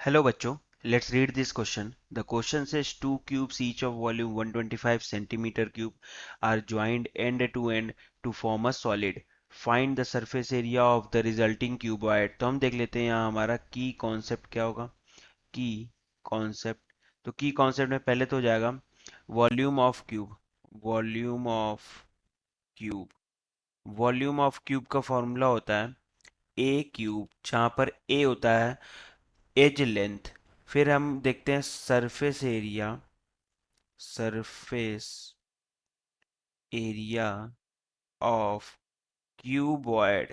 Hello बच्चों, let's read this question. The question says two cubes each of volume 125 centimeter cube are joined end to end to form a solid. Find the surface area of the resulting cuboid. तो हम देख लेते हैं यहाँ हमारा की concept क्या होगा. की कॉन्सेप्ट, तो की कॉन्सेप्ट में पहले तो हो जाएगा volume of cube. Volume of cube volume of cube का फॉर्मूला होता है ए क्यूब, जहाँ पर ए होता है एज लेंथ. फिर हम देखते हैं surface area of cuboid.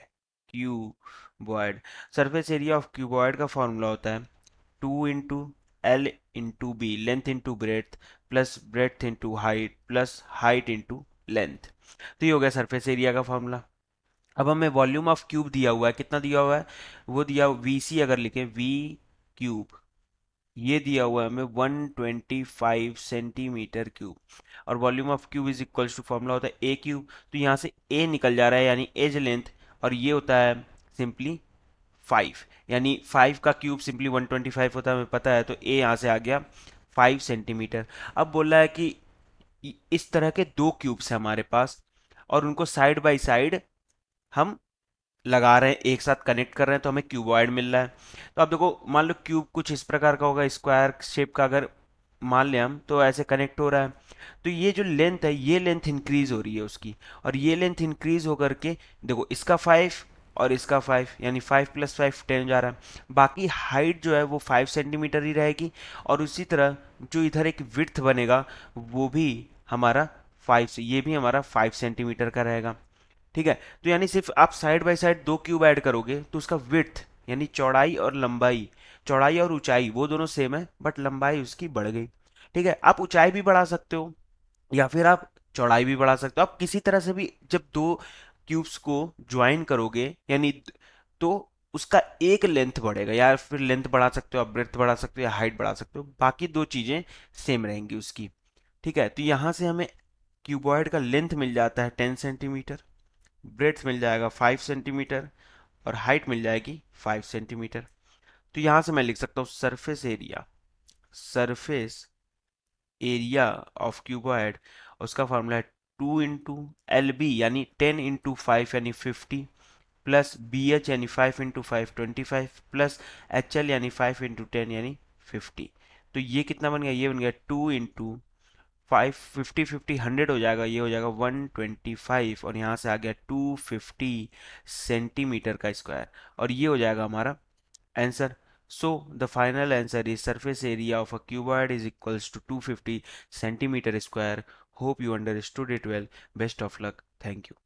Surface area of cuboid का फॉर्मूला होता है 2 into L into B, length into breadth plus breadth into height plus height into length. तो ये हो गया सरफेस एरिया का फॉर्मूला. अब हमें वॉल्यूम ऑफ क्यूब दिया हुआ है, कितना दिया हुआ है, वो दिया VC अगर लिखें V क्यूब, ये दिया हुआ है हमें 125 सेंटीमीटर क्यूब. और volume of cube is equals to formula होता है ए क्यूब. तो यहाँ से ए निकल जा रहा है यानी एज लेंथ, और ये होता है सिंपली 5, यानी 5 का क्यूब सिंपली 125 होता है, हमें पता है. तो ए यहाँ से आ गया 5 सेंटीमीटर. अब बोल रहा है कि इस तरह के दो क्यूब्स हैं हमारे पास, और उनको साइड बाय साइड हम लगा रहे हैं, एक साथ कनेक्ट कर रहे हैं, तो हमें क्यूबॉइड मिल रहा है. तो अब देखो, मान लो क्यूब कुछ इस प्रकार का होगा, स्क्वायर शेप का अगर मान लें हम, तो ऐसे कनेक्ट हो रहा है. तो ये जो लेंथ है, ये लेंथ इंक्रीज हो रही है उसकी, और ये लेंथ इंक्रीज होकर के देखो इसका 5 और इसका 5, यानी 5 + 5 10 जा रहा है. बाकी हाइट जो है वो 5 सेंटीमीटर ही रहेगी, और उसी तरह जो इधर एक विड्थ बनेगा वो भी हमारा 5 से, ये भी हमारा 5 सेंटीमीटर का रहेगा. ठीक है. तो यानी सिर्फ आप साइड बाय साइड दो क्यूब ऐड करोगे तो उसका विड्थ यानी चौड़ाई और ऊंचाई वो दोनों सेम है, बट लंबाई उसकी बढ़ गई. ठीक है. आप ऊंचाई भी बढ़ा सकते हो या फिर आप चौड़ाई भी बढ़ा सकते हो. आप किसी तरह से भी जब दो क्यूब्स को ज्वाइन करोगे यानी, तो उसका एक लेंथ बढ़ेगा, या फिर लेंथ बढ़ा सकते हो, आप ब्रेथ बढ़ा सकते हो या हाइट बढ़ा सकते हो, बाकी दो चीजें सेम रहेंगी उसकी. ठीक है. तो यहां से हमें क्यूबॉइड का लेंथ मिल जाता है 10 सेंटीमीटर, ब्रेड्थ मिल जाएगा 5 सेंटीमीटर, और हाइट मिल जाएगी 5 सेंटीमीटर. तो यहां से मैं लिख सकता हूँ सरफेस एरिया ऑफ क्यूबॉइड, उसका फॉर्मूला है 2 इंटू LB यानी 10 इंटू 5 यानी 50, प्लस BH यानी 5 इंटू 5 25, प्लस HL यानी 5 इंटू 10 यानी 50. तो ये कितना बन गया, ये बन गया 2 इंटू 5, 50 100 हो जाएगा, ये हो जाएगा 125, और यहाँ से आ गया 250 सेंटीमीटर का स्क्वायर, और ये हो जाएगा हमारा answer. So the final answer is surface area of a cuboid is equals to 250 centimeter square. Hope you understood it well. Best of luck. Thank you.